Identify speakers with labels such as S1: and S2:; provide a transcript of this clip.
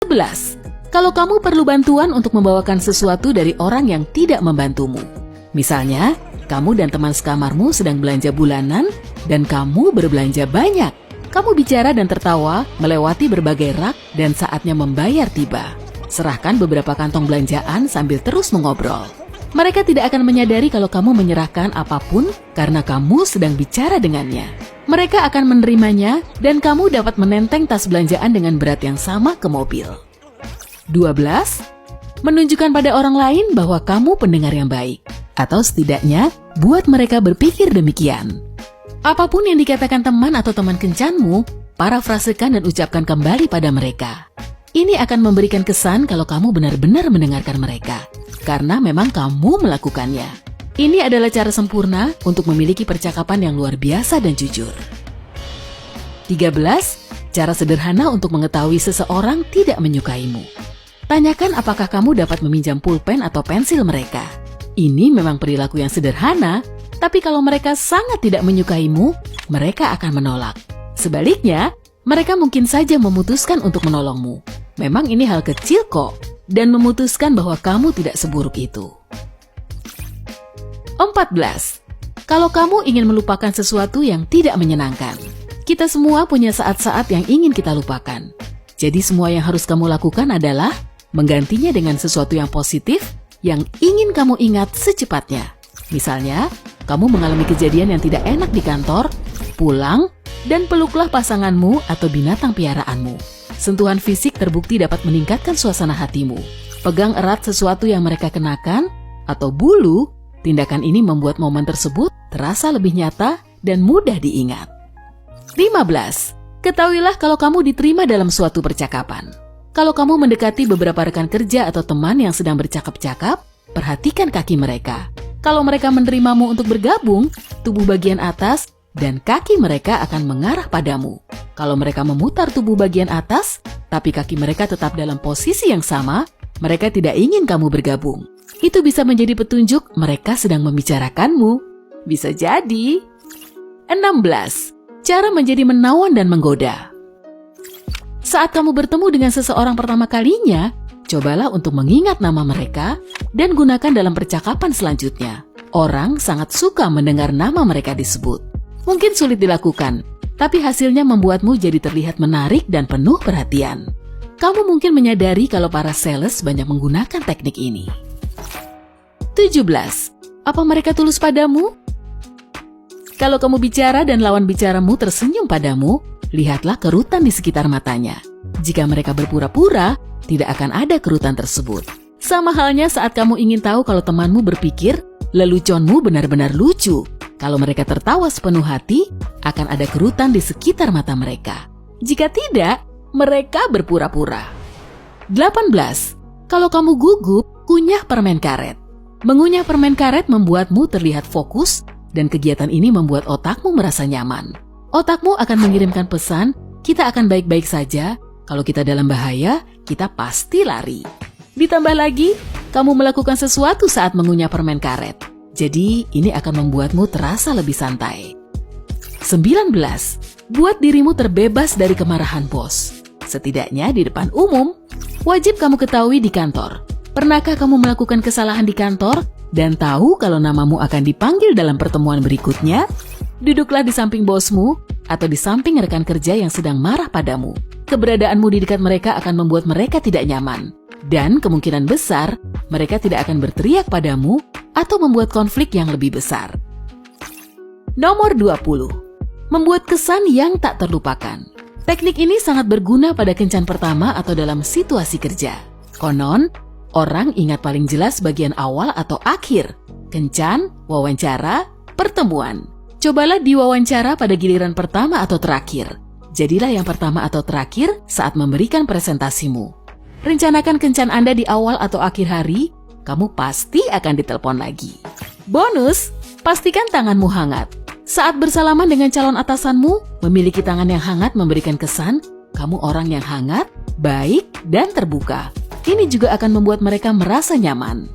S1: 11. Kalau kamu perlu bantuan untuk membawakan sesuatu dari orang yang tidak membantumu. Misalnya, kamu dan teman sekamarmu sedang belanja bulanan dan kamu berbelanja banyak. Kamu bicara dan tertawa melewati berbagai rak dan saatnya membayar tiba. Serahkan beberapa kantong belanjaan sambil terus mengobrol. Mereka tidak akan menyadari kalau kamu menyerahkan apapun karena kamu sedang bicara dengannya. Mereka akan menerimanya dan kamu dapat menenteng tas belanjaan dengan berat yang sama ke mobil. 12. Menunjukkan pada orang lain bahwa kamu pendengar yang baik. Atau setidaknya, buat mereka berpikir demikian. Apapun yang dikatakan teman atau teman kencanmu, parafrasekan dan ucapkan kembali pada mereka. Ini akan memberikan kesan kalau kamu benar-benar mendengarkan mereka. Karena memang kamu melakukannya. Ini adalah cara sempurna untuk memiliki percakapan yang luar biasa dan jujur. 13. Cara sederhana untuk mengetahui seseorang tidak menyukaimu. Tanyakan apakah kamu dapat meminjam pulpen atau pensil mereka. Ini memang perilaku yang sederhana, tapi kalau mereka sangat tidak menyukaimu, mereka akan menolak. Sebaliknya, mereka mungkin saja memutuskan untuk menolongmu. Memang ini hal kecil kok, dan memutuskan bahwa kamu tidak seburuk itu. 14. Kalau kamu ingin melupakan sesuatu yang tidak menyenangkan. Kita semua punya saat-saat yang ingin kita lupakan. Jadi semua yang harus kamu lakukan adalah menggantinya dengan sesuatu yang positif yang ingin kamu ingat secepatnya. Misalnya, kamu mengalami kejadian yang tidak enak di kantor, pulang, dan peluklah pasanganmu atau binatang piaraanmu. Sentuhan fisik terbukti dapat meningkatkan suasana hatimu. Pegang erat sesuatu yang mereka kenakan, atau bulu, tindakan ini membuat momen tersebut terasa lebih nyata dan mudah diingat. 15. Ketahuilah kalau kamu diterima dalam suatu percakapan. Kalau kamu mendekati beberapa rekan kerja atau teman yang sedang bercakap-cakap, perhatikan kaki mereka. Kalau mereka menerimamu untuk bergabung, tubuh bagian atas dan kaki mereka akan mengarah padamu. Kalau mereka memutar tubuh bagian atas, tapi kaki mereka tetap dalam posisi yang sama, mereka tidak ingin kamu bergabung. Itu bisa menjadi petunjuk mereka sedang membicarakanmu. Bisa jadi. 16. Cara menjadi menawan dan menggoda. Saat kamu bertemu dengan seseorang pertama kalinya, cobalah untuk mengingat nama mereka dan gunakan dalam percakapan selanjutnya. Orang sangat suka mendengar nama mereka disebut. Mungkin sulit dilakukan, tapi hasilnya membuatmu jadi terlihat menarik dan penuh perhatian. Kamu mungkin menyadari kalau para sales banyak menggunakan teknik ini. 17. Apa mereka tulus padamu? Kalau kamu bicara dan lawan bicaramu tersenyum padamu, lihatlah kerutan di sekitar matanya. Jika mereka berpura-pura, tidak akan ada kerutan tersebut. Sama halnya saat kamu ingin tahu kalau temanmu berpikir, leluconmu benar-benar lucu. Kalau mereka tertawa sepenuh hati, akan ada kerutan di sekitar mata mereka. Jika tidak, mereka berpura-pura. 18. Kalau kamu gugup, kunyah permen karet. Mengunyah permen karet membuatmu terlihat fokus, dan kegiatan ini membuat otakmu merasa nyaman. Otakmu akan mengirimkan pesan, kita akan baik-baik saja. Kalau kita dalam bahaya, kita pasti lari. Ditambah lagi, kamu melakukan sesuatu saat mengunyah permen karet. Jadi, ini akan membuatmu terasa lebih santai. 19. Buat dirimu terbebas dari kemarahan bos. Setidaknya di depan umum. Wajib kamu ketahui di kantor. Pernahkah kamu melakukan kesalahan di kantor dan tahu kalau namamu akan dipanggil dalam pertemuan berikutnya? Duduklah di samping bosmu atau di samping rekan kerja yang sedang marah padamu. Keberadaanmu di dekat mereka akan membuat mereka tidak nyaman. Dan kemungkinan besar, mereka tidak akan berteriak padamu atau membuat konflik yang lebih besar. Nomor 20. Membuat kesan yang tak terlupakan. Teknik ini sangat berguna pada kencan pertama atau dalam situasi kerja. Konon, orang ingat paling jelas bagian awal atau akhir. Kencan, wawancara, pertemuan. Cobalah diwawancara pada giliran pertama atau terakhir. Jadilah yang pertama atau terakhir saat memberikan presentasimu. Rencanakan kencan Anda di awal atau akhir hari, kamu pasti akan ditelepon lagi. Bonus, pastikan tanganmu hangat. Saat bersalaman dengan calon atasanmu, memiliki tangan yang hangat memberikan kesan kamu orang yang hangat, baik, dan terbuka. Ini juga akan membuat mereka merasa nyaman.